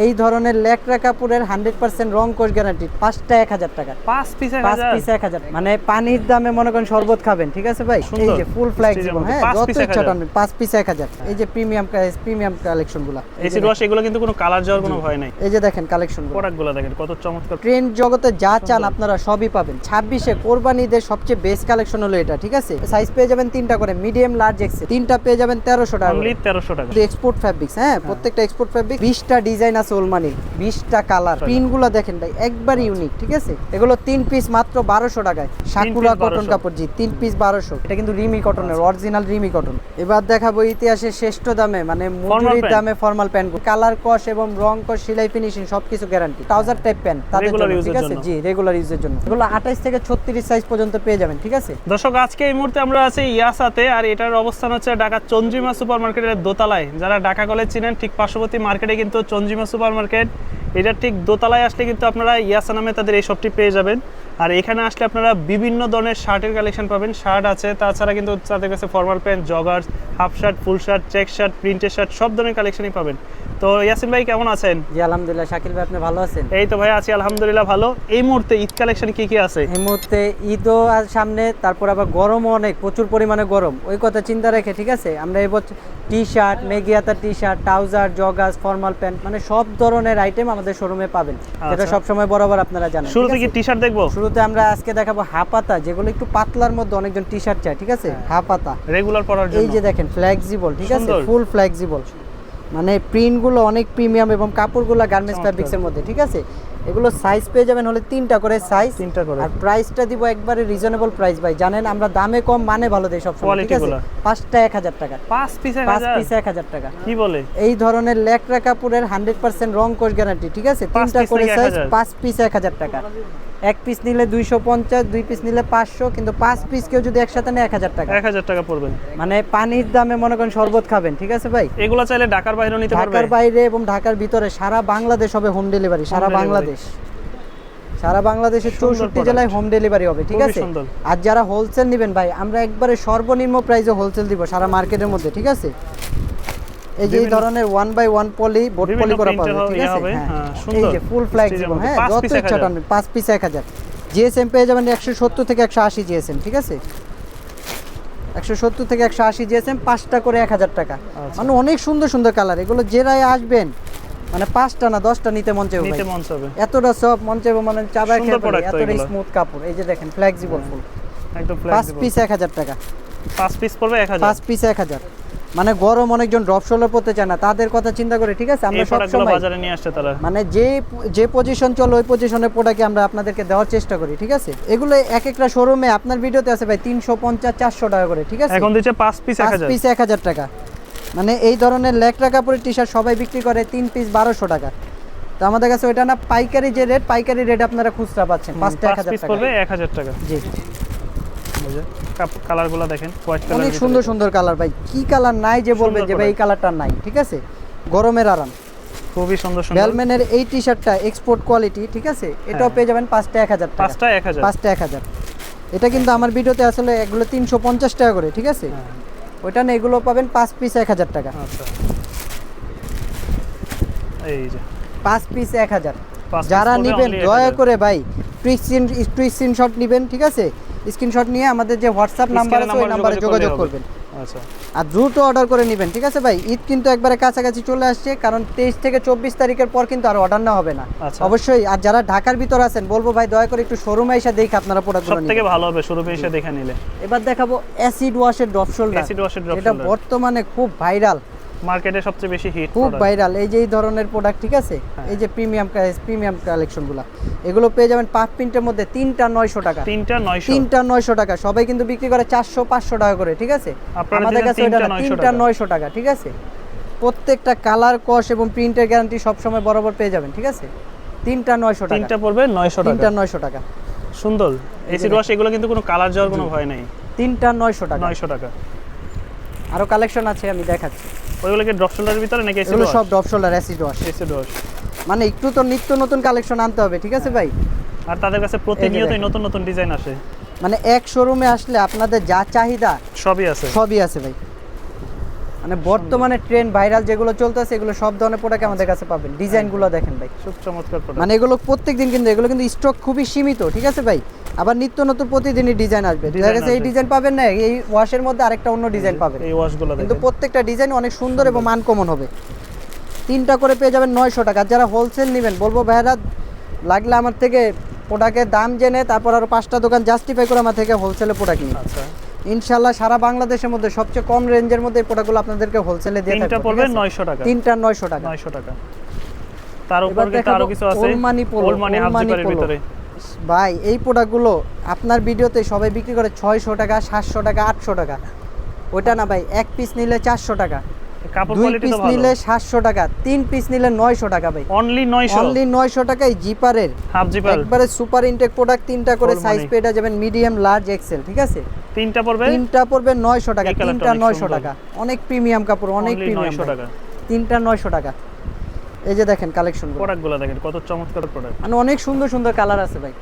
এই ধরনের লেকড়া কাপড়ের 100% রং কোশ গ্যারান্টি, 5টা 1000 টাকা। 5 পিস 5 পিস 1000, মানে পানির দামে মনে করেন শরবত খাবেন, ঠিক আছে ভাই? এই যে ফুল ফ্লেক্সিবল, হ্যাঁ, যত ইচ্ছা টানবেন। 5 পিস 1000। এই যে প্রিমিয়াম কালেকশনগুলো, এসি ওয়াশ, এগুলো কিন্তু কোনো কালার যাওয়ার কোনো ভয় নাই। এই যে দেখেন কালেকশনগুলো, প্রোডাক্টগুলো দেখেন কত চমৎকার। ট্রেন্ড জগতে যা চান আপনারা সবই পাবেন। 26-এ কোরবানি ঈদের সবচেয়ে বেস্ট কালেকশন হলো এটা, ঠিক আছে? সাইজ পেয়ে যাবেন 3টা করে, মিডিয়াম, লার্জ, এক্সেল। 3টা পেয়ে যাবেন 1300 টাকা, অনলি 1300 টাকা। এক্সপোর্ট ফ্যাব্রিক্স, হ্যাঁ, প্রত্যেকটা এক্সপোর্ট ফ্যাব্রিক। 20টা ডিজাইন আছে ওলমানি, 20টা কালার। প্রিন্টগুলো দেখেন ভাই, একবার ইউনিক, ঠিক আছে? এগুলো 3 পিস মাত্র 1200 টাকায়। সাকুরা কটন কাপড়, জি, 3 পিস 1200। এটা কিন্তু রিমি কটনের, অরিজিনাল রিমি কটন। এবার দেখাবো ইতিহাসের শ্রেষ্ঠ দামে, মানে মজুরির দামে ফর্মাল প্যান্ট। কালার কস এবং রং কস, সেলাই ফিনিশিং সবকিছু গ্যারান্টি। ট্রাউজার টাইপ প্যান্ট তাদের জন্য, ঠিক আছে? জি, রেগুলার ইউজের জন্য। এগুলো 28 থেকে 36 সাইজ পর্যন্ত পেয়ে যাবেন, ঠিক আছে? দর্শক, আজকে এই মুহূর্তে আমরা আছি ইয়াসাতে, আর এটার অবস্থান হচ্ছে ঢাকা চন্দ্রিমা সুপার মার্কেটের দোতলায়। যারা ঢাকা কলেজ চিনেন, ঠিক পার্শ্ববর্তী মার্কেটে কিন্তু চন্দ্রিমা সুপার মার্কেট। এটার ঠিক দোতলায় আসলে কিন্তু আপনারা ইয়াসা নামে তাদের এই শপটি পেয়ে যাবেন। আর এখানে আসলে আপনারা বিভিন্ন ধরনের শার্টের কালেকশন পাবেন। শার্ট আছে, তাছাড়া কিন্তু তাদের কাছে formal pants, joggers, half shirt, full shirt, check shirt, printed shirt, সব ধরনের কালেকশনই পাবেন। তো ইয়াসিন ভাই কেমন আছেন? জি আলহামদুলিল্লাহ। শাকিল ভাই, আপনি ভালো আছেন? এই তো ভাই আছি আলহামদুলিল্লাহ ভালো। এই মুহূর্তে ঈদ কালেকশন কি কি আছে? এই মুহূর্তে ঈদও আর সামনে, তারপর আবার গরমও অনেক, প্রচুর পরিমাণে গরম। ওই কথা চিন্তা রেখে, ঠিক আছে, আমরা এবছর টি শার্ট, মেগিয়াতা T shirt, trouser, joggers, formal pant, মানে সব ধরনের আইটেম আমাদের শোরুমে পাবেন, যেটা সবসময় বরাবর আপনারা জানেন। শুরুতে কি টি শার্ট দেখবো? শুরুতে আমরা আজকে দেখাবো হাফাতা, যেগুলো একটু পাতলার মধ্যে অনেকজন টি শার্ট চায়, ঠিক আছে? হাফাতা রেগুলার পরার জন্য। এই যে দেখেন ফ্লেক্সিবল, ঠিক আছে, ফুল ফ্লেক্সিবল, মানে প্রিন্টগুলো অনেক প্রিমিয়াম এবং কাপড়গুলো গার্মেন্টস ফ্যাব্রিক্সের মধ্যে, ঠিক আছে? এগুলো সাইজ পেয়ে যাবেন হলে 3টা করে সাইজ, 3টা করে। আর প্রাইসটা দিব একবারে রিজনেবল প্রাইস ভাই, জানেন আমরা দামে কম মানে ভালো দেই সব সময়, ঠিক আছে? 5টা 1000 টাকা। 5 পিস 1000 টাকা। কি বলে? এই ধরনের লেকড়া কাপড়ের 100% রং কোশ গ্যারান্টি, ঠিক আছে? 3টা করে সাইজ, 5 পিস 1000 টাকা। এক পিস নিলে 250, 2 পিস নিলে 500, কিন্তু 5 পিস কেউ যদি একসাথে নেয় 1000 টাকা। 1000 টাকা পড়বেন, মানে পানির দামে মনে করেন শরবত খাবেন, ঠিক আছে ভাই? এগুলো চাইলে ঢাকার বাইরেও নিতে পারবে। ঢাকার বাইরে এবং ঢাকার ভিতরে সারা বাংলাদেশ হবে হোম ডেলিভারি, সারা বাংলাদেশ, সারা বাংলাদেশের 64 জেলায় হোম ডেলিভারি হবে, ঠিক আছে? আর যারা হোলসেল নেবেন ভাই, আমরা একবারে সর্বনিম্ন প্রাইসে হোলসেল দিব সারা মার্কেটের মধ্যে, ঠিক আছে? এই যে এই ধরনের 1/1 পলি, বোর্ড পলি করা পাবে, ঠিক আছে? হ্যাঁ, এই যে ফুল ফ্লেক্সিবল, হ্যাঁ, যত ইচ্ছা টানবেন। 5 পিস 1000। জিএসএম পেয়ে যাবেন 170 থেকে 180 জিএসএম, ঠিক আছে? 170 থেকে 180 জিএসএম, 5টা করে 1000 টাকা। মানে অনেক সুন্দর সুন্দর কালার, এগুলো যেরাই আসবেন মানে 5টা না 10টা নিতে মন চাইবে, নিতে মন চাইবে, এতটা সব মন চাইবে, মানে চাবায় খেয়ে পড়ে, এতটা স্মুথ কাপড়। এই যে দেখেন ফ্লেক্সিবল ফুল, একদম 5 পিস 1000 টাকা। 5 পিস পড়বে 1000। 5 পিস 1000। মানে গরম অনেকজন ড্রপ শোল্ডার পড়তে চায় না, তাদের কথা চিন্তা করে, ঠিক আছে, আমরা সব সময় বাজারে নিয়ে আসছে তারা, মানে যে পজিশন চলে ওই পজিশনের প্রোডাক্ট আমরা আপনাদেরকে দেওয়ার চেষ্টা করি, ঠিক আছে? এগুলো এক একটা শোরুমে আপনার ভিডিওতে আছে ভাই 350, 400 টাকা করে, ঠিক আছে? এখন দিচ্ছে 5 পিস 1000। 5 পিস 1000 টাকা। মানে এই ধরনের লেকড়া কাপড়ের টি শার্ট সবাই বিক্রি করে 3 পিস 1200 টাকা। তো আমাদের কাছে ওইটা না, পাইকারি যে রেট, পাইকারি রেট আপনারা খুচরা পাচ্ছেন 5টা 1000 পিস টাকা। পড়বে 1000 টাকা। জি, এই যে কালারগুলো দেখেন, হোয়াইট কালার, অনেক সুন্দর সুন্দর কালার ভাই, কি কালার নাই যে বলবেন যে ভাই এই কালারটা নাই, ঠিক আছে? গরমের আরাম, খুবই সুন্দর সুন্দর। বেলম্যানের এই টি শার্টটা এক্সপোর্ট কোয়ালিটি, ঠিক আছে? এটাও পেয়ে যাবেন 5টা 1000 টাকা। 5টা 1000। 5টা 1000। এটা কিন্তু আমার ভিডিওতে আসলে এগুলো 350 টাকা করে, ঠিক আছে? ওইটা না, এগুলো পাবেন 5 পিস 1000 টাকা। আচ্ছা, এই যে 5 পিস 1000। যারা নেবেন দয়া করে ভাই স্ক্রিনশট নেবেন, ঠিক আছে? স্ক্রিনশট নিয়ে আমাদের যে হোয়াটসঅ্যাপ নাম্বার আছে ওই নম্বরে যোগাযোগ করবেন। আচ্ছা, আর দ্রুত অর্ডার করে নেবেন, ঠিক আছে ভাই? ঈদ কিন্তু একবারে কাছাকাছি চলে আসছে, কারণ 23 থেকে 24 তারিখের পর কিন্তু আর অর্ডার না হবে না অবশ্যই। আর যারা ঢাকার ভিতর আছেন, বলবো ভাই দয়া করে একটু শোরুমে এসে দেখে আপনারা প্রোডাক্টগুলো নিন, সবথেকে ভালো হবে শোরুমে এসে দেখে নিলে। এবার দেখাবো অ্যাসিড ওয়াশের ড্রপ শোল্ডার, এটা বর্তমানে খুব ভাইরাল, মার্কেটে সবচেয়ে বেশি হিট, খুব ভাইরাল। এই যে এই ধরনের প্রোডাক্ট, ঠিক আছে? এই যে প্রিমিয়াম কালেকশনগুলো, এগুলো পেয়ে যাবেন পাঁচ প্রিন্টের মধ্যে 3টা 900 টাকা। 3টা 900 টাকা। সবাই কিন্তু বিক্রি করে 400-500 টাকা করে, ঠিক আছে? আমাদের কাছে এটা 3টা 900 টাকা, ঠিক আছে? প্রত্যেকটা কালার, কস এবং প্রিন্টের গ্যারান্টি সব সময় বরাবর পেয়ে যাবেন, ঠিক আছে? 3টা 900 টাকা। 3টা পড়বে 900 টাকা। 3টা 900 টাকা। সুন্দর এসিড ওয়াশ, এগুলো কিন্তু কোনো কালার যাওয়ার কোনো ভয় নাই। 3টা 900 টাকা। 900 টাকা। আরো কালেকশন আছে, আমি দেখাচ্ছি। ওইগুলো কি ড্রপ শোল্ডারের ভিতরে নাকি এসিড ওয়াশ? এগুলো সব drop shoulder acid wash. Acid wash মানে একটু তো নিত্য নতুন কালেকশন আনতে হবে, ঠিক আছে ভাই? আর তাদের কাছে প্রতিনিয়তই নতুন নতুন ডিজাইন আসে, মানে এক শোরুমে আসলে আপনাদের যা চাহিদা সবই আছে, সবই আছে ভাই। মানে বর্তমানে ট্রেন্ড ভাইরাল যেগুলো চলতেছে এগুলো সব ধরনের প্রোডাক্ট আমাদের কাছে পাবেন। ডিজাইনগুলো দেখেন ভাই, খুব চমৎকার প্রোডাক্ট। মানে এগুলো প্রত্যেকদিন কিন্তু এগুলো কিন্তু স্টক খুবই সীমিত, ঠিক আছে ভাই। আবার নিত্য নতুন প্রতিদিনই ডিজাইন আসবে, দেখা গেছে এই ডিজাইন পাবেন না, এই ওয়াশের মধ্যে আরেকটা অন্য ডিজাইন পাবেন। এই ওয়াশগুলো কিন্তু দেখেন প্রত্যেকটা ডিজাইন অনেক সুন্দর এবং মানকমন হবে। তিনটা করে পেয়ে যাবেন 900 টাকা। যারা হোলসেল নেবেন বলবো ভাইরা লাগলে আমার থেকে প্রোডাক্টের দাম জেনে তারপর আরো 5টা দোকান জাস্টিফাই করে আমার থেকে হোলসেলে প্রোডাক্ট নিন। আচ্ছা, ইনশাআল্লাহ সারা বাংলাদেশের মধ্যে সবচেয়ে কম রেঞ্জের মধ্যে এই প্রোডাক্টগুলো আপনাদেরকে হোলসেলে দিয়ে তিনটা থাকবো। পড়বে 900 টাকা। তিনটা 900 টাকা। 900 টাকা। তার উপর কিন্তু আরো কিছু আছে, ওলমানি পোলো, ওলমানি হাফ জিপারের ভিতরে। ভাই এই প্রোডাক্টগুলো আপনার ভিডিওতে সবাই বিক্রি করে 600 টাকা, 700 টাকা, 800 টাকা। ওটা না ভাই, এক পিস নিলে 400 টাকা, কাপড় 2 কোয়ালিটি পিস তো ভালো। নিলে 700 টাকা, 3 পিস নিলে 900 টাকা ভাই। অনলি 900, অনলি 900 টাকায় জিপারের হাফ জিপার। একবারে সুপার ইনটেক প্রোডাক্ট। তিনটা করে ওলমানি। সাইজ পেয়ে যাবেন, মিডিয়াম, লার্জ, এক্সেল, ঠিক আছে। তিনটা পড়বে, তিনটা পড়বে 900 টাকা, এই কালারটা তিনটা অনেক 900 সুন্দর। টাকা। অনেক প্রিমিয়াম কাপড়, অনেক অনলি প্রিমিয়াম 900 টাকা। তিনটা 900 টাকা। এই যে দেখেন কালেকশন, প্রোডাক্টগুলো দেখেন কত চমৎকার প্রোডাক্ট। মানে অনেক সুন্দর সুন্দর কালার আছে ভাই।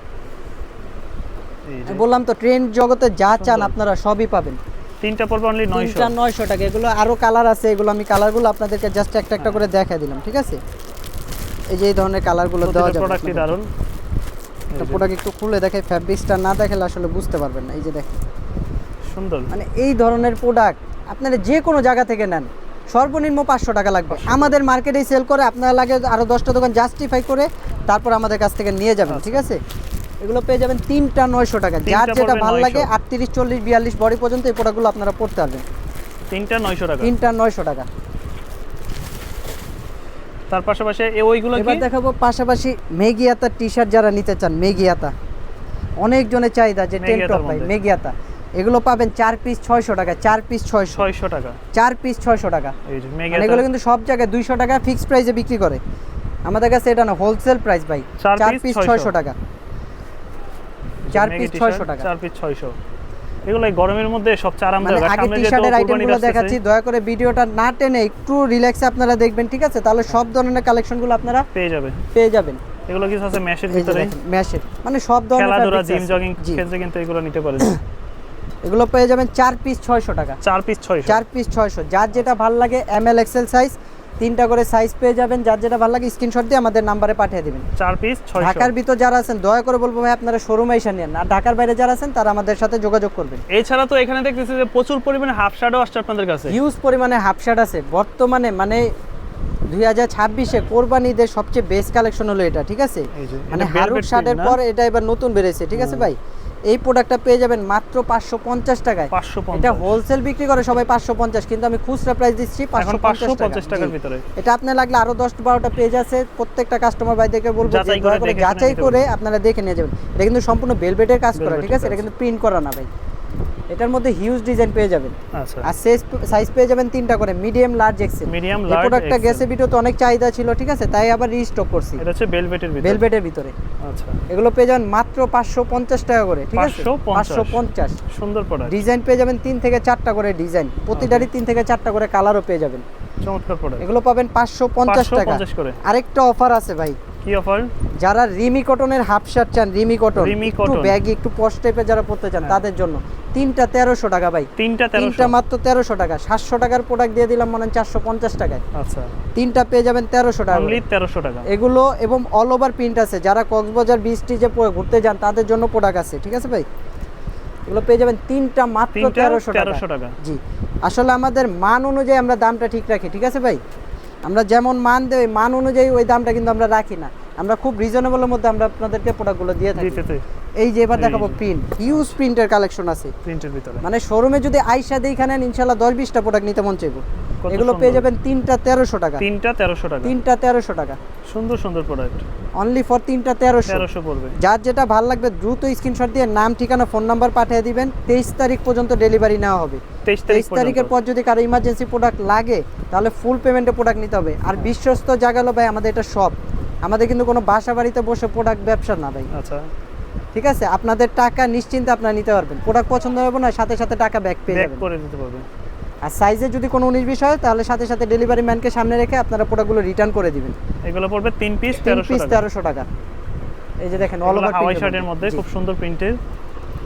এই যে আমি বললাম তো ট্রেন্ড জগতে যা চান সুন্দর। আপনারা সবই পাবেন। তিনটা পড়বে অনলি 900। তিনটা 900 টাকা। এগুলো আরো কালার আছে, এগুলো আমি কালারগুলো আপনাদেরকে জাস্ট একটা একটা করে দেখাই দিলাম, ঠিক আছে। এই যে এই ধরনের কালারগুলো দেওয়া যাবে। প্রোডাক্টই দারুন। একটা প্রোডাক্ট একটু খুলে দেখে, ফ্যাব্রিক্সটা না দেখালে আসলে বুঝতে পারবেন না। এই যে দেখেন, সুন্দর। মানে এই ধরনের প্রোডাক্ট আপনারা যে কোনো জায়গা থেকে নেন সর্বনিম্ন 500 টাকা লাগবে। আমাদের মার্কেটেই সেল করে, আপনারা লাগে আরো 10টা দোকান জাস্টিফাই করে তারপর আমাদের কাছ থেকে নিয়ে যাবেন, ঠিক আছে। এগুলো পেয়ে যাবেন তিনটা 900 টাকা। তিনটা যার যেটা পড়বে ভালো লাগে 900 38, 40, 42 বডি পর্যন্ত এই প্রোডাক্টগুলো আপনারা পড়তে পারবেন। তিনটা 900 টাকা। তিনটা 900 টাকা। তার পাশাপাশি ওইগুলো কি? এবার দেখাবো পাশাপাশি মেগিয়াতা টি-শার্ট যারা নিতে চান। মেগিয়াতা অনেকজনের চাহিদা, যে টেন মেগিয়াতার টপ ভাই, মধ্যে। মেগিয়াতা। এগুলো পাবেন 4 পিস 600 টাকা, 4 পিস 600, 600 টাকা। 4 পিস 600 টাকা। এই যে মানে মেগা এগুলো কিন্তু সব জায়গায় 200 টাকা ফিক্স প্রাইসে বিক্রি করে, আমাদের কাছে এটা না, হোলসেল প্রাইস ভাই। 4 পিস 600 টাকা, 4 পিস 600 টাকা। 4 পিস 600। এগুলো এই গরমের মধ্যে সবচেয়ে মানে আরামদায়ক। আগে সামনে যে টি-শার্টের কুরবানির আইটেমগুলো আসছে, দেখাচ্ছি, দয়া করে ভিডিওটা না টেনে একটু রিল্যাক্সে আপনারা দেখবেন, ঠিক আছে। তাহলে সব ধরনের কালেকশনগুলো আপনারা পেয়ে যাবে। পেয়ে যাবেন। এগুলো কিছু আছে ম্যাশের এই যে ভিতরে, দেখেন ম্যাশের, মানে সব ধরনের খেলাধুলা, fabrics জিম, আছে। জগিং জি, ক্ষেত্রে কিন্তু এগুলো নিতে পারেন। এগুলো পেয়ে যাবেন 4 পিস 600 টাকা। 4 পিস 600। 4 পিস 600। যার যেটা ভালো লাগে ML XL সাইজ, তিনটা করে সাইজ পেয়ে যাবেন। যার যেটা ভালো লাগে স্ক্রিনশট দিয়ে আমাদের নাম্বারে পাঠিয়ে দিবেন। 4 পিস 600। ঢাকার ভিতর যারা আছেন দয়া করে বলবো ভাই আপনারা শোরুমে এসে নেন, আর ঢাকার বাইরে যারা আছেন তারা আমাদের সাথে যোগাযোগ করবেন। এছাড়া তো এখানে দেখতেছি যে প্রচুর পরিমাণে হাফ শার্টও আসছে আপনাদের কাছে। হিউজ পরিমাণে হাফ শার্ট আছে বর্তমানে, মানে 2026-এ কোরবানি ঈদের সবচেয়ে বেস্ট কালেকশন হলো এটা, ঠিক আছে। এই যে, মানে এটা হারুক velvet শার্টের print না? পর এটা এবার নতুন বেরিয়েছে, ঠিক আছে ভাই। এই প্রোডাক্টটা পেয়ে যাবেন মাত্র 550 টাকায়। 550। এটা হোলসেল বিক্রি করে সবাই 550, কিন্তু আমি খুচরা প্রাইস দিচ্ছি এখন 550 টাকার জি। ভিতরে। এটা আপনার লাগলে আরো 10-12টা পেজ আছে, প্রত্যেকটা কাস্টমার ভাইদেরকে বলবো যে যাচাই দয়া করে করে দেখে যাচাই নিতে করে বলবো। আপনারা দেখে নিয়ে যাবেন। এটা কিন্তু সম্পূর্ণ বেলভেটের কাজ করা, ঠিক আছে। velvet-এর এটা কাজ। কিন্তু প্রিন্ট করা না ভাই। এটার মধ্যে হিউজ ডিজাইন পেয়ে যাবেন। আচ্ছা, আর সাইজ পেয়ে যাবেন তিনটা করে, মিডিয়াম, লার্জ, এক্সেল। মিডিয়াম, এই লার্জ, প্রোডাক্টটা গেছে এক্সেল। ভিডিওতে অনেক চাহিদা ছিল, ঠিক আছে, তাই আবার রিস্টক করছি। এটা হচ্ছে ভেলভেটের ভিতরে। ভেলভেটের ভিতরে আচ্ছা, এগুলো পেয়ে যাবেন মাত্র 550 টাকা করে, ঠিক আছে। 550। সুন্দর প্রোডাক্ট, ডিজাইন পেয়ে যাবেন 3 থেকে 4টা করে ডিজাইন, প্রতিটারই 3 থেকে 4টা করে কালারও পেয়ে যাবেন। চমৎকার প্রোডাক্ট। এগুলো পাবেন 550 টাকা। 550 করে। আরেকটা অফার আছে ভাই, কি অফার? যারা রিমি কটনের হাফ শার্ট চান, রিমি কটন, রিমি একটু কটন। ব্যাগি, একটু পশ টাইপের যারা পড়তে চান তাদের জন্য তিনটা 1300 টাকা ভাই। তিনটা তিনটা 1300। মাত্র 1300 টাকা। 700 টাকার প্রোডাক্ট দিয়ে দিলাম মনে হয় 450 টাকায়। আচ্ছা, তিনটা পেয়ে যাবেন 1300 টাকা অনলি করে। 1300 টাকা। এগুলো এবং অল ওভার প্রিন্ট আছে, যারা কক্সবাজার বিচটি যে ঘুরতে যান তাদের জন্য প্রোডাক্ট আছে, ঠিক আছে ভাই। এগুলো পেয়ে যাবেন তিনটা মাত্র তিনটা 1300 1300 টাকা। জি, আসলে আমাদের মান অনুযায়ী আমরা দামটা ঠিক রাখি, ঠিক আছে ভাই। আমরা যেমন মান দেই মান অনুযায়ী ওই দামটা কিন্তু আমরা রাখি না, আমরা খুব রিজনেবলের মধ্যে আমরা আপনাদেরকে প্রোডাক্টগুলো দিয়ে থাকি। দিতেতে এই যে এবার এই দেখাবো যে। প্রিন্ট, হিউজ প্রিন্টের কালেকশন আছে। প্রিন্টের ভিতরে। মানে শোরুমে যদি আইসা দেখে নেন ইনশাল্লাহ 10-20টা প্রোডাক্ট নিতে মন চাইবো। কত এগুলো সুন্দর। পেয়ে যাবেন তিনটা 1300 টাকা। তিনটা 1300 টাকা। তিনটা 1300 টাকা, সুন্দর সুন্দর প্রোডাক্ট। অনলি ফর তিনটা 1300। 1300 পড়বে। যার যেটা ভালো লাগবে দ্রুত স্ক্রিনশট দিয়ে নাম, ঠিকানা, ফোন নাম্বার পাঠিয়ে দিবেন। 23 তারিখ পর্যন্ত ডেলিভারি নেওয়া হবে। 23 তারিখের পর যদি কারো ইমার্জেন্সি প্রোডাক্ট লাগে তাহলে ফুল পেমেন্টে প্রোডাক্ট নিতে হবে। আর বিশ্বস্ত জায়গা হলো ভাই আমাদের এটা শপ, আমাদের কিন্তু কোনো বাসা বাড়িতে বসে প্রোডাক্ট ব্যবসা না ভাই, আচ্ছা, ঠিক আছে। আপনাদের টাকা নিশ্চিন্তে আপনারা নিতে পারবেন, প্রোডাক্ট পছন্দ হবে না সাথে সাথে টাকা ব্যাক পেয়ে ব্যাক যাবেন। করে দিতে পারবে। আর সাইজে যদি কোনো 19-20 হয় তাহলে সাথে সাথে ডেলিভারি ম্যানকে সামনে রেখে আপনারা প্রোডাক্টগুলো রিটার্ন করে দিবেন। এগুলো পড়বে 3 পিস 3 পিস 1300 টাকা। 1300 টাকা। এই যে দেখেন অল এগুলো ওভার হাওয়াই শার্টের মধ্যে খুব সুন্দর প্রিন্টের।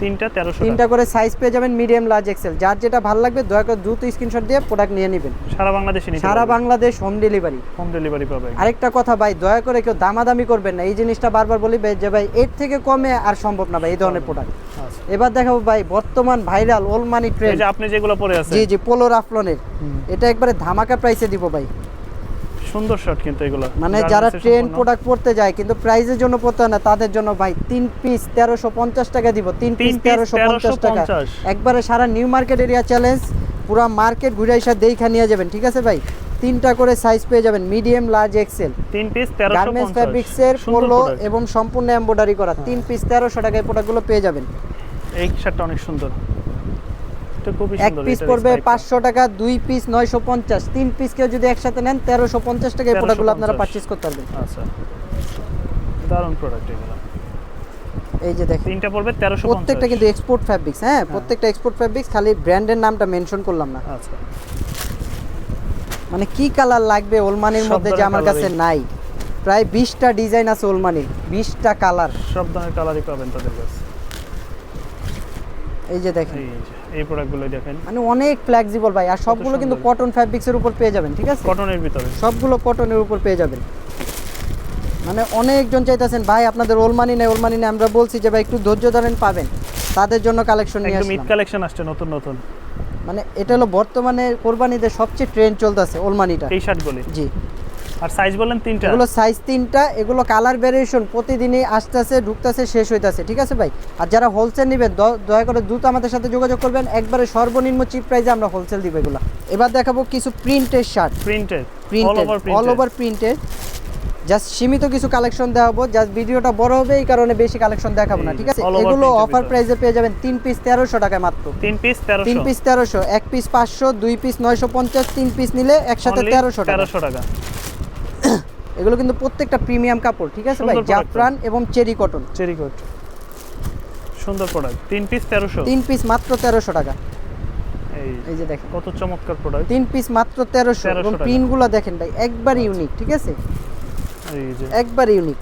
তিনটা 1300 তিনটা করে সাইজ পেয়ে যাবেন, মিডিয়াম, লার্জ, এক্সেল। যার যেটা ভালো লাগবে দয়া করে দ্রুত স্ক্রিনশট দিয়ে প্রোডাক্ট নিয়ে নেবেন। সারা বাংলাদেশে নিতে সারা Bangladesh home delivery. Home delivery পাবে। আরেকটা কথা ভাই, দয়া করে কেউ দামাদামি করবেন না, এই জিনিসটা বারবার বলি ভাই, যে ভাই এর থেকে কমে আর সম্ভব না ভাই এই ধরনের প্রোডাক্ট। আচ্ছা, এবার দেখাবো ভাই বর্তমান ভাইরাল ওল মানি এই ট্রেন্ড। যে আপনি যেগুলো পরে আছেন, জি জি, পোলো রাফলনের, এটা একবারে ধামাকা প্রাইসে দিব ভাই। সুন্দর শট কিন্তু এগুলো, মানে যারা ট্রেন্ড প্রোডাক্ট পড়তে যায় কিন্তু প্রাইজের জন্য পড়তে হয় না, তাদের জন্য ভাই 3 পিস 1350 টাকা দিব। 3 পিস 1350 টাকা, একবারে সারা নিউ মার্কেট এরিয়া চ্যালেঞ্জ, পুরো মার্কেট ঘুরে এসে দেখা নিয়ে যাবেন। ঠিক আছে ভাই, তিনটা করে সাইজ পেয়ে যাবেন, medium, large, XL. 3 piece 1350 garments ফ্যাব্রিক্সের পোলো এবং সম্পূর্ণ এমব্রয়ডারি করা। 3 পিস 1300 টাকায় প্রোডাক্টগুলো পেয়ে যাবেন। এই শার্টটা অনেক সুন্দর, এটা খুবই এক সুন্দর। পিস পড়বে 500 টাকা, 2 পিস 950, 3 পিস কেউ যদি একসাথে নেন 1350 টাকায় প্রোডাক্টগুলো আপনারা পারচেজ করতে পারবেন। আচ্ছা, দারুণ প্রোডাক্ট এগুলো। এই যে দেখেন, তিনটা পড়বে 1350, প্রত্যেকটা কিন্তু এক্সপোর্ট ফ্যাব্রিক্স। হ্যাঁ, প্রত্যেকটা এক্সপোর্ট ফ্যাব্রিক্স, খালি ব্র্যান্ডের নামটা মেনশন করলাম না। আচ্ছা, মানে কি কালার লাগবে ওলমানির সব মধ্যে যে আমার কাছে ধরনের নাই, প্রায় 20টা ডিজাইন আছে ওলমানির, 20টা কালার। সব ধরনের কালারই পাবেন তাদের কাছে। এই যে দেখেন, এই প্রোডাক্টগুলো দেখেন, মানে অনেক ফ্লেক্সিবল ভাই, আর সবগুলো কিন্তু কটন ফ্যাব্রিক্সের উপর পেয়ে যাবেন। ঠিক আছে, কটনের ভিতরে সবগুলো কটনের উপর পেয়ে যাবেন। মানে অনেকজন চাইতেছেন ভাই আপনাদের ওলমানি নেই, ওলমানি নেই, আমরা বলছি যে ভাই একটু ধৈর্য ধরেন, পাবেন। তাদের জন্য কালেকশন নিয়ে একদম ঈদ আসলাম। কালেকশন আসছে নতুন নতুন। মানে এটা হলো বর্তমানে কোরবানিতে সবচেয়ে ট্রেন্ড চলতেছে ওলমানিটা। এই শার্টগুলি, জি, আর সাইজ বলেন তিনটা, এগুলো সাইজ 3টা, এগুলো কালার ভেরিয়েশন প্রতিদিনই আসতেছে, ঢুকতেছে, শেষ হইতাছে। ঠিক আছে ভাই, আর যারা হোলসেল নেবেন দয়া করে দ্রুত আমাদের সাথে যোগাযোগ করবেন, একবারে সর্বনিম্ন চিপ প্রাইসে আমরা হোলসেল দিব এগুলো। এবার দেখাবো কিছু প্রিন্টের shirt, printed all over printed, just সীমিত কিছু কালেকশন দেখাবো। জাস্ট ভিডিওটা বড় হবে এই কারণে বেশি কালেকশন দেখাবো না। ঠিক আছে, all over এগুলো print এর অফার ভিতরে। প্রাইসে পেয়ে যাবেন 3 পিস 1300 টাকায় মাত্র। 3 piece 1300, 3 piece 1300, 1 piece 500, 2 piece 950, 3 piece নিলে একসাথে 1300 টাকা। 1300 টাকা। এগুলো কিন্তু প্রত্যেকটা প্রিমিয়াম কাপড়। ঠিক আছে ভাই, সুন্দর product। জাফরান এবং চেরি কটন। চেরি কোট, সুন্দর প্রোডাক্ট। 3 পিস 1300, 3 পিস মাত্র 1300 টাকা। এই এই যে দেখেন, কত চমৎকার প্রোডাক্ট। 3 পিস মাত্র 1300, এবং টাকা। প্রিন্টগুলো দেখেন ভাই, একবার ইউনিক। ঠিক আছে, এই যে একবার ইউনিক।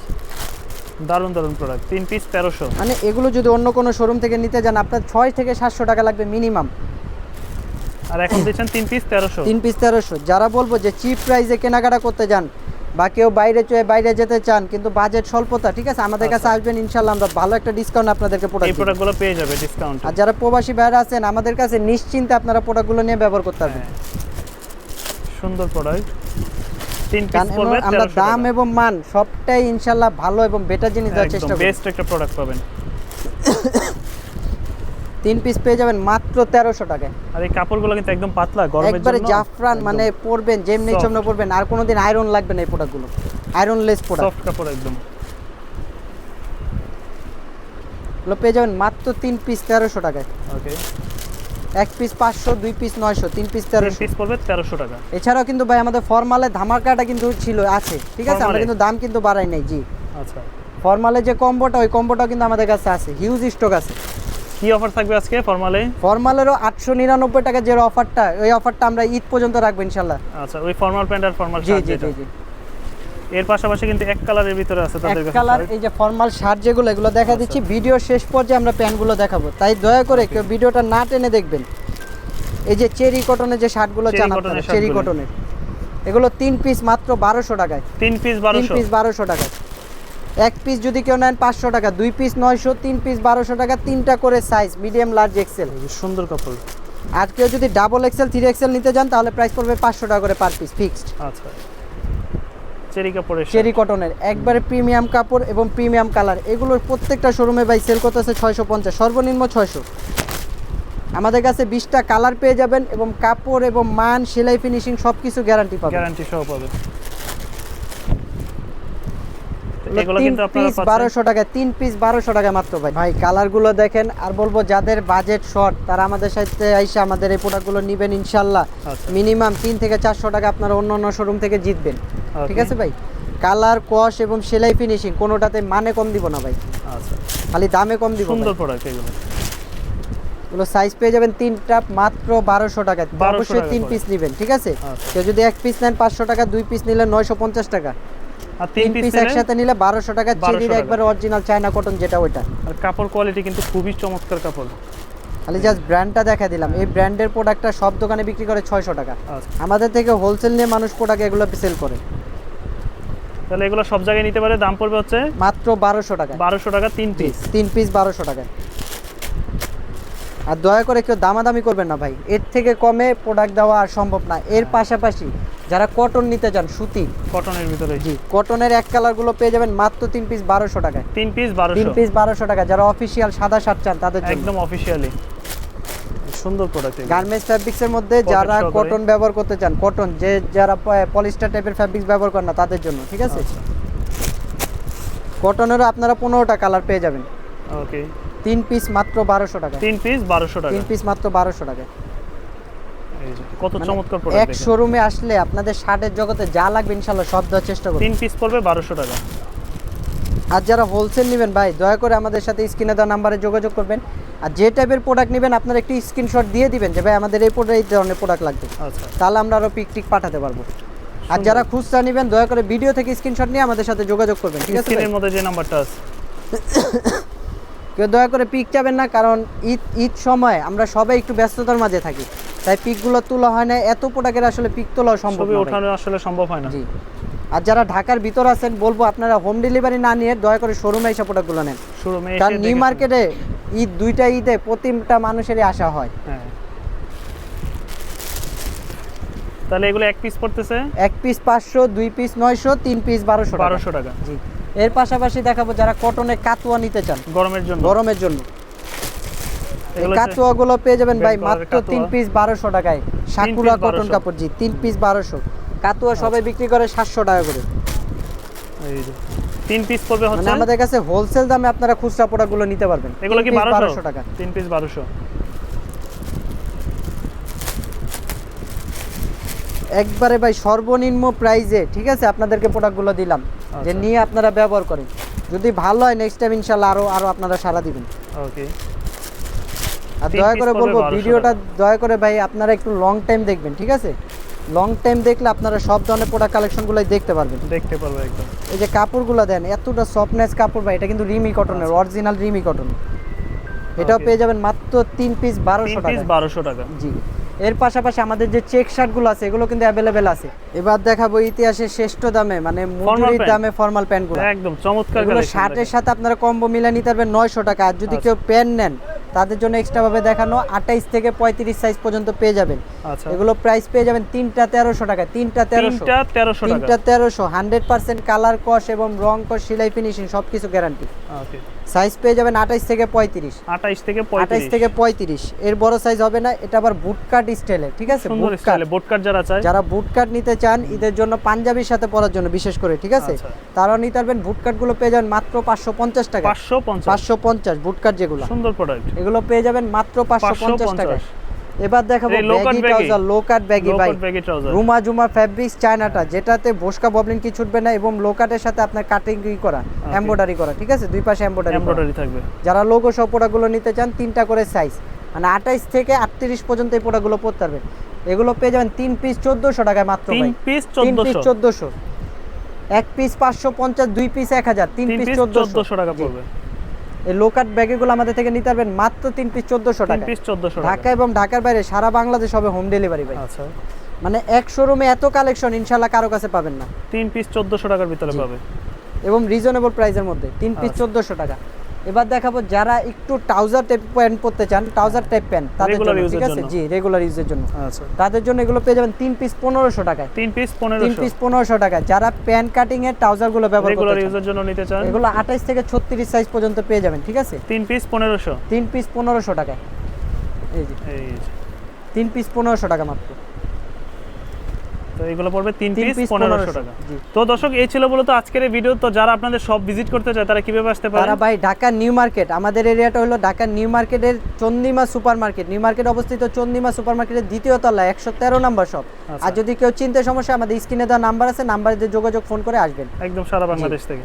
দারুণ দারুণ প্রোডাক্ট। 3 পিস 1300, মানে এগুলো যদি অন্য কোনো শোরুম থেকে নিতে যান আপনার 6 থেকে 700 টাকা লাগবে মিনিমাম। আর এখন দিচ্ছেন 3 পিস 1300। 3 পিস 1300। যারা বলবো যে চিপ প্রাইসে কেনাকাটা করতে যান, বা কেউ বাইরে যেতে চান কিন্তু বাজেট স্বল্পতা, ঠিক আছে, আমাদের কাছে আসবেন, ইনশাল্লাহ আমরা ভালো একটা ডিসকাউন্ট আপনাদেরকে এই প্রোডাক্ট। প্রোডাক্টগুলো পেয়ে যাবে ডিসকাউন্ট। আর যারা প্রবাসী ভাইরা আছেন আমাদের কাছে নিশ্চিন্তে আপনারা প্রোডাক্টগুলো নিয়ে ব্যবহার করতে পারবেন। সুন্দর প্রোডাক্ট। 3 পিস কারণ পড়বে আমরা 1300 দাম টাকা। এবং মান সবটাই ইনশাল্লাহ ভালো এবং বেটার জিনিস দেওয়ার চেষ্টা একদম করি। বেস্ট একটা প্রোডাক্ট পাবেন। 3 পিস পেয়ে যাবেন মাত্র 1300 টাকায়। আর এই কাপড়গুলো কিন্তু একদম পাতলা, গরমের জন্য একবারে জাফরান, মানে পরবেন যেমনি soft। চমনে পরবেন, আর কোনোদিন আয়রন লাগবে না এই প্রোডাক্টগুলো, আয়রনলেস প্রোডাক্ট। সফট কাপড় একদম। এগুলো পেয়ে যাবেন মাত্র 3 পিস 1300 টাকায়। ওকে, 1 পিস 500, 2 পিস 900, 3 পিস 3 1300। পিস পড়বে 1300 টাকা। এছাড়াও কিন্তু ভাই আমাদের ফরমালে ধামাকাটা কিন্তু ছিল, আছে। ঠিক আছে, আমরা ফরমালে? কিন্তু দাম কিন্তু বাড়াই নাই। জি, আচ্ছা, ফরমালে যে কম্বোটা, ওই কম্বোটাও কিন্তু আমাদের কাছে আছে, হিউজ স্টক আছে। কি অফার থাকবে আজকে ফরমালে? ফরমালেরও 899 টাকা যে অফারটা, ওই অফারটা আমরা ঈদ পর্যন্ত রাখবো ইনশাল্লাহ। আচ্ছা, ওই ফর্মাল প্যান্ট আর ফর্মাল জি শার্ট জি যেটা। জি জি, এর পাশাপাশি কিন্তু এক কালারের ভিতরে আছে তাদের এক কাছে কালার। shirt। এই যে ফর্মাল শার্ট যেগুলো, এগুলো দেখা আচ্ছা। দিচ্ছি ভিডিও শেষ পর্যায়ে আমরা প্যান্টগুলো দেখাবো, তাই দয়া করে কেউ ভিডিওটা না টেনে দেখবেন। এই যে চেরি কটনের যে শার্টগুলো চেরি চান কটনের আপনারা, চেরি শার্টগুলো। কটনের, এগুলো 3 পিস মাত্র 1200 টাকায়। 3 পিস 3 1200। পিস 1200 টাকায়। 1 পিস যদি কেউ নেন 500 টাকা, 2 পিস 900, 3 পিস 1200 টাকা, 3টা করে সাইজ, মিডিয়াম, লার্জ, এক্সেল। এই যে সুন্দর কাপড়। আর কেউ যদি ডাবল এক্সেল, 3 এক্সেল নিতে যান তাহলে প্রাইস পড়বে 500 টাকা করে পার পিস ফিক্সড। আচ্ছা, চেরি কাপড়ের চেরি কটনের একবারে প্রিমিয়াম কাপড় এবং প্রিমিয়াম কালার। এগুলোর প্রত্যেকটা শোরুমে ভাই সেল করতেছে 650, সর্বনিম্ন 600। আমাদের কাছে 20টা কালার পেয়ে যাবেন, এবং কাপড় এবং মান, সেলাই, ফিনিশিং সব কিছু গ্যারান্টি পাবেন। গ্যারান্টি সহ পাবে। এগুলো 3 কিন্তু আপনারা পিস 1200 টাকা, 3 পিস 1200 টাকা মাত্র ভাই। ভাই কালারগুলো দেখেন, আর বলবো যাদের বাজেট শর্ট তারা আমাদের সাথে আইসা আমাদের এই প্রোডাক্টগুলো নেবেন ইনশাল্লাহ। আচ্ছা। মিনিমাম 3 থেকে 400 টাকা আপনারা অন্য অন্য শোরুম থেকে জিতবেন। Okay. ঠিক আছে ভাই, কালার, কস এবং সেলাই, ফিনিশিং কোনোটাতে মানে কম দিব না ভাই, আচ্ছা, খালি দামে কম দিব। সুন্দর প্রোডাক্ট এগুলো। এগুলো সাইজ পেয়ে যাবেন 3টা মাত্র 1200 টাকা। 1200 অবশ্যই টাকা 3 করে। পিস নেবেন। ঠিক আছে, আচ্ছা। কেউ যদি 1 পিস নেন 500 টাকা, 2 পিস নিলে 950 টাকা। আর 3 3 পিস পিস একসাথে নিলে 1200 টাকা। 1200 চেরির টাকা। একবার অরিজিনাল চায়না কটন যেটা ওইটা। আর কাপড় কোয়ালিটি কিন্তু খুবই চমৎকার কাপড়। খালি জাস্ট ব্র্যান্ডটা দেখা দিলাম। এই ব্র্যান্ডের প্রোডাক্টটা সব দোকানে বিক্রি করে 600 টাকা। আচ্ছা, আমাদের থেকে হোলসেল নিয়ে মানুষ প্রোডাক্ট এগুলো সেল করে তাহলে এগুলো সব জায়গায় নিতে পারে। দাম পড়বে হচ্ছে মাত্র 1200 টাকা। 1200 টাকা 3 পিস। 3 পিস 1200 টাকা। আর দয়া করে কেউ দামাদামি করবেন না ভাই, এর থেকে কমে প্রোডাক্ট দেওয়া আর সম্ভব না। এর পাশাপাশি যারা কটন নিতে চান, সুতি কটনের ভিতরে জি, কটনের এক কালারগুলো পেয়ে যাবেন মাত্র 3 পিস 1200 টাকায়। 3 পিস 3 1200 পিস 1200 টাকা। যারা অফিশিয়াল সাদা শার্ট চান তাদের জন্য একদম অফিশিয়ালি সুন্দর প্রোডাক্ট। গার্মেন্টস ফ্যাব্রিক্সের মধ্যে Pocket যারা সহকারে। কটন ব্যবহার করতে চান, কটন যে যারা পলিস্টার টাইপের ফ্যাব্রিক্স ব্যবহার করেন না তাদের জন্য, ঠিক আছে। কটনেরও আপনারা 15টা কালার পেয়ে যাবেন। ওকে, 3 পিস মাত্র 1200 টাকা। 3 পিস 1200 টাকা। 3 পিস মাত্র 1200 টাকা। এই যে কত চমৎকার এক প্রোডাক্ট। শোরুমে আসলে আপনাদের শার্টের জগতে যা লাগবে ইনশাআল্লাহ সব দেওয়ার চেষ্টা করব। 3 পিস পড়বে 1200 টাকা। আর যারা হোলসেল নেবেন ভাই, দয়া করে আমাদের সাথে স্ক্রিনে দেওয়া নাম্বারে যোগাযোগ করবেন। আর যে টাইপের প্রোডাক্ট নেবেন আপনারা একটি স্ক্রিনশট দিয়ে দিবেন যে ভাই আমাদের এই ধরনের প্রোডাক্ট লাগবে, আচ্ছা, তাহলে আমরা আরও পিক পাঠাতে পারবো। আর যারা খুচরা নেবেন দয়া করে ভিডিও থেকে স্ক্রিনশট নিয়ে আমাদের সাথে যোগাযোগ করবেন, ঠিক আছে ভাই? স্ক্রিনের মধ্যে যে নাম্বারটা আছে। কেউ দয়া করে পিক চাবেন না, কারণ ঈদ সময় আমরা সবাই একটু ব্যস্ততার মাঝে থাকি, তাই পিকগুলো তোলা হয় না। এত প্রোডাক্টের আসলে পিক তোলাও সম্ভব ছবি না ভাই। ওঠানো আসলে সম্ভব হয় না। জি। আর যারা ঢাকার ভিতর আছেন বলবো আপনারা হোম ডেলিভারি না নিয়ে দয়া করে শোরুমে এসে প্রোডাক্টগুলো নেন। শোরুমে কারণ এসে নিউ দেখে মার্কেটে দুইটা ঈদে প্রতিটা মানুষেরই আশা হয়। হ্যাঁ, তাহলে এগুলো এক পিস পড়তেছে 1 পিস 500, 2 পিস 900, 3 পিস 1200 টাকা। 1200 টাকা। জি। এর পাশাপাশি দেখাবো যারা কটনের কাতুয়া নিতে চান গরমের জন্য। গরমের জন্য, এই এগুলো হচ্ছে কাতুয়াগুলো পেয়ে যাবেন ভাই বেল মাত্র কালারের 3 কাতুয়া। পিস 1200 টাকায়। সাকুরা কটন 1200 কাপড়, জি, 3 পিস 1200। কাতুয়া সবাই বিক্রি করে 700 টাকা করে। এই যে 3 পিস পড়বে মানে হচ্ছে, আমাদের কাছে হোলসেল দামে আপনারা খুচরা প্রোডাক্টগুলো নিতে পারবেন। এগুলো কি 3 পিস 1200 টাকা। 3 পিস 1200। একবারে ভাই সর্বনিম্ন প্রাইজে, ঠিক আছে, আপনাদেরকে প্রোডাক্টগুলো দিলাম যে আচ্ছা। নিয়ে আপনারা ব্যবহার করেন। যদি ভালো হয় নেক্সট টাইম ইনশাআল্লাহ আরো আপনারা সাড়া দিবেন। ওকে, আর 3 দয়া piece করে পড়বে বলবো 1200 ভিডিওটা টাকা। দয়া করে ভাই আপনারা একটু লং টাইম দেখবেন, ঠিক আছে। লং টাইম দেখলে আপনারা সব ধরনের প্রোডাক্ট কালেকশনগুলোই দেখতে পারবেন। দেখতে পারবে একদম। এই যে কাপড়গুলো দেন, এতটা সফটনেস কাপড় ভাই, এটা কিন্তু রিমি কটনের, অরিজিনাল রিমি কটন। এটাও Okay. পেয়ে যাবেন মাত্র 3 পিস 1200 3 পিস টাকা। 1200 টাকা। জি। এর পাশাপাশি আমাদের যে চেক শার্টগুলো আছে এগুলো কিন্তু অ্যাভেলেবেল আছে। এবার দেখাবো ইতিহাসের শ্রেষ্ঠ দামে, মানে মজুরির pant। দামে ফর্মাল প্যান্টগুলো। একদম চমৎকার এগুলো কালেকশন। শার্টের সাথে আপনারা কম্বো মিলে নিতে পারবেন 900 টাকা। আর যদি আচ্ছা। কেউ প্যান্ট নেন তাদের জন্য এক্সট্রা ভাবে দেখানো 28 থেকে 35 সাইজ পর্যন্ত পেয়ে যাবেন। আচ্ছা, এগুলো প্রাইস পেয়ে যাবেন তিনটা 1300 টাকা। তিনটা 1300 তিনটা 1300 টাকা। তিনটা 1300 100% কালার কস এবং রং কস, সেলাই ফিনিশিং সবকিছু গ্যারান্টি। ওকে, সাইজ পেয়ে যাবেন 28 থেকে 35। 28 থেকে 28 35। থেকে 35 এর বড় সাইজ হবে না। এটা আবার বুট কাট স্টাইলে, ঠিক আছে। সুন্দর বুট কাট, স্টাইলে বোট কাট যারা চায়। যারা বুট কাট নিতে চান ঈদের জন্য পাঞ্জাবির সাথে পরার জন্য বিশেষ করে, ঠিক আছে, আচ্ছা। তারাও নিতে পারবেন। বুট কাটগুলো পেয়ে যাবেন মাত্র 550 টাকা। 550। 550 বুট কাট যেগুলো, সুন্দর প্রোডাক্ট। এগুলো পেয়ে যাবেন মাত্র 550 টাকা। এবার দেখাবো এই low cut baggy baggy। Trouser, low cut baggy ভাই, ব্যাগি ট্রাউজার। রুমা জুমা ফ্যাব্রিক্স চায়নাটা, যেটাতে ভোসকা ববলিন কি ছুটবে না এবং লো কাটের সাথে আপনার কাটিং করা, এমব্রয়ডারি করা, ঠিক আছে, দুই পাশে এমব্রয়ডারি। এমব্রয়ডারি থাকবে। যারা লোগো সহ প্রোডাক্টগুলো নিতে চান তিনটা করে সাইজ, মানে 28 থেকে 38 পর্যন্ত এই প্রোডাক্টগুলো পড়তে পারবেন। এগুলো পেয়ে যাবেন 3 পিস 1400 টাকায় মাত্র ভাই। 3 piece 3 piece 1400। 1400, 1 piece 550, 2 piece 1000, 3 3 piece piece 1400 টাকা পড়বে। এই লোকাট ব্যাগগুলো আমাদের থেকে নিতে পারবেন মাত্র 3 পিস 1400 3 টাকা। পিস 1400 টাকা। ঢাকা এবং ঢাকার বাইরে সারা বাংলাদেশ হবে হোম ডেলিভারি ভাই। আচ্ছা, মানে এক শোরুমে এত কালেকশন ইনশাআল্লাহ কারো কাছে পাবেন না, 3 পিস 1400 টাকার ভিতরে পাবে। এবং রিজনেবল প্রাইসের মধ্যে 3 পিস আচ্ছা। 1400 টাকা। এবার দেখাবো যারা একটু ট্রাউজার টাইপ প্যান্ট পরতে চান, ট্রাউজার টাইপ প্যান্ট তাদের Regular জন্য, use ঠিক এর আছে, জন্য। জি, রেগুলার ইউজের জন্য আচ্ছা, তাদের জন্য এগুলো পেয়ে যাবেন 3 পিস 1500 টাকায়। 3 পিস 3 পিস 1500। 1500 টাকা। যারা প্যান্ট কাটিং এর ট্রাউজার গুলো ব্যবহার রেগুলার করতে চান ইউজের জন্য নিতে চান, এগুলো 28 থেকে 36 সাইজ পর্যন্ত পেয়ে যাবেন, ঠিক আছে। 3 পিস 1500। 3 পিস 1500 টাকায়। এই যে এই যে 3 পিস 1500 টাকা মাত্র। তো এগুলো পড়বে 3 3 পিস পিস 1500 টাকা। জি। তো দর্শক এই ছিল মূলত আজকের এই ভিডিও। তো যারা আপনাদের সব ভিজিট করতে চায় তারা কিভাবে আসতে পারে? তারা ভাই ঢাকা নিউ মার্কেট, আমাদের এরিয়াটা হলো ঢাকা নিউ মার্কেটের Chandima super market. New market অবস্থিত চন্দিমা সুপার মার্কেটের দ্বিতীয় তলায় 113 নম্বর শপ। আচ্ছা। আর যদি কেউ চিনতে সমস্যা, আমাদের স্ক্রিনে দেওয়া নাম্বার আছে, নাম্বারে যোগাযোগ ফোন করে আসবেন। একদম সারা বাংলাদেশ থেকে।